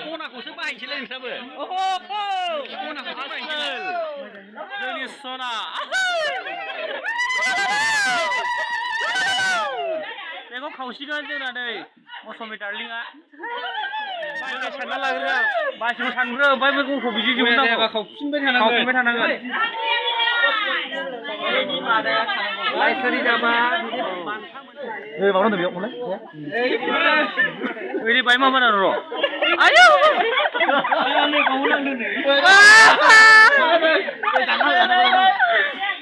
सनाखौसो बाहायनोसैलै नोंस्राबो सनाखौसो बाहायनोसै जोंनि सना बेखौ खावसिगोन जोंना नै असमि दार्लिंआ बायदि सानना लाग्रो बासिखौ सानग्रो ओमफ्राय बे गंखौ बिदि दिहुननांगौ खावफिनबाय थानांगोन लाइसोरि जाबा नै माबा दं बेयाव ओरै बाय मा बाना र' आयौ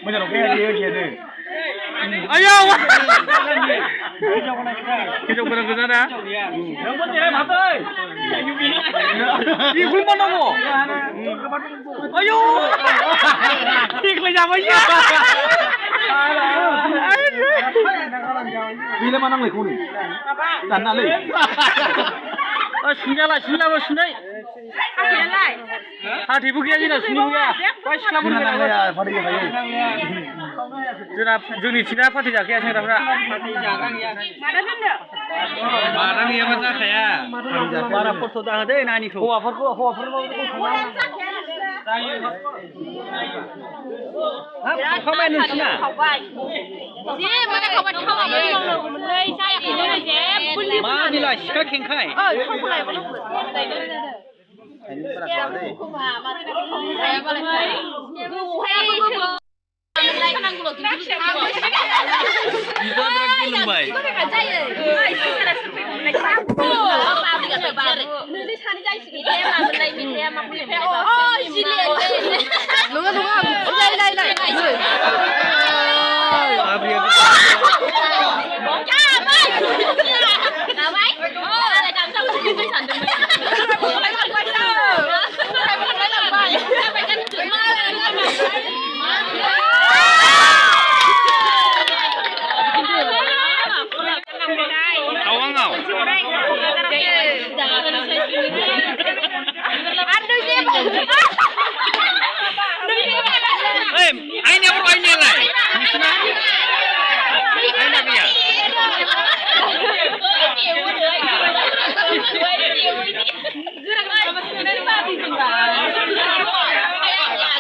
मोजां नंखाया बियो आयौ हिनजावफोरा गोजा ना नोंबो देराय माथै बेखौ मा नांगौ आयौ देग्लाय जाबायसो बेलाय मा नांलायखौ नै दाननालै सुनायालाय सुनायाबो सुनाय हाथैबो गैया जोंना सुनैबो गैया बाय सिख्लाफोर जोंना जोंनिथिंना फाथै जाखाया सेंग्राफ्रा मादा गैयाबा जाखाया बारा खस्थ' दाहोदे नानिखौ हौवाफोरबाबो खावबाय नोंसिना मा बिला सिखा खेंखाय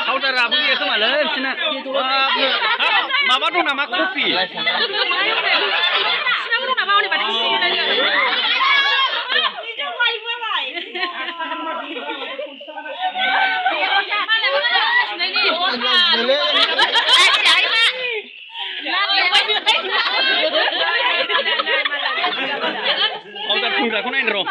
सावदाराबो गैया खोमालै बिसोरना माबा दं नामा कफि सावदार खुंग्राखौ नायनो र'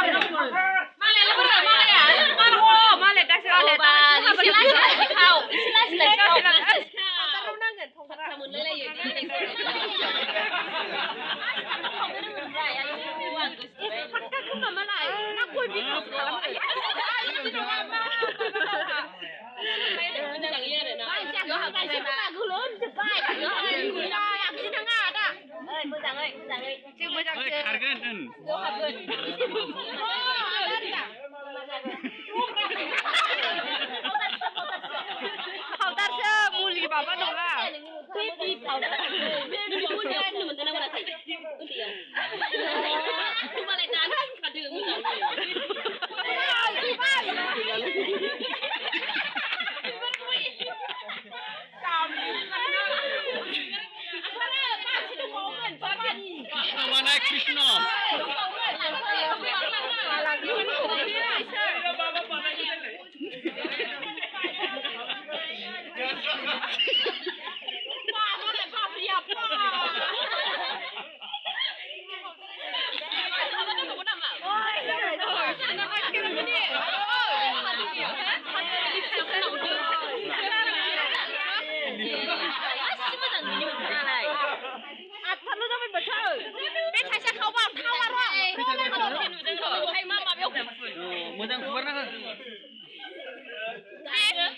मोजां खबर ना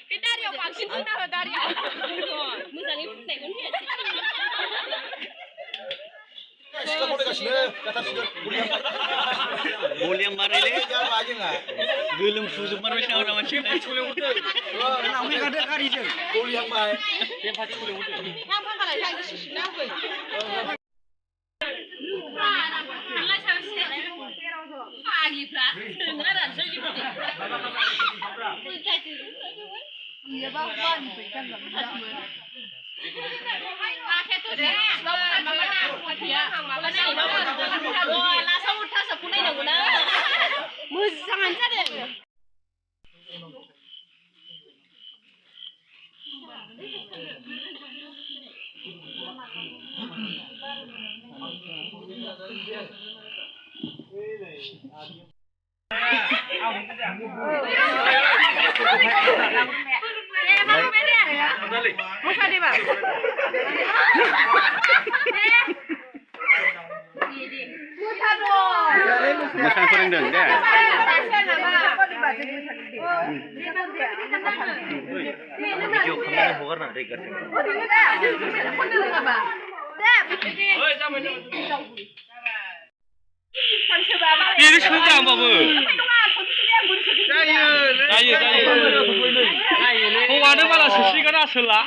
बे दारियाव बांसिन बुंना हो दारियाव मोजाङै फुननायखौनो बलियाम बानायलै गोलोमफ्रुजोबमारबाय सारा मानसि सलायाव हरदो नावै गादो गारिजों बलियाम बाय बे फाथि सलायाव हरदो थां फांखालाय थां सिसिना होफै आगिफ्रा सोङा रानसै iya bang ban berikan nggak bisa Musa di bang. Musa dong. Musa kurang dong deh. Video kamera hogar na record. Oh di mana? Konten apa? Deh. Oh sama ini. Ini sudah babu. जायो हौवानो बाला सोसिगोन आसोला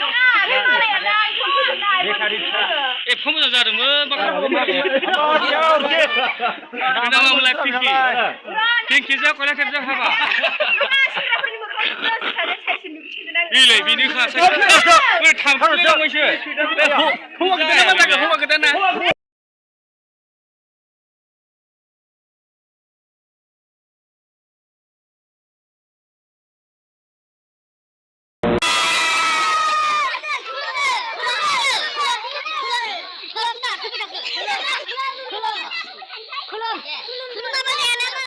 एफा मोजां जादोंमोन मामला पिंकि जा कयला खेबजा हाबा इलाय बिनिखा थांफिनलांबायसो हौवा गोदाना Kulon.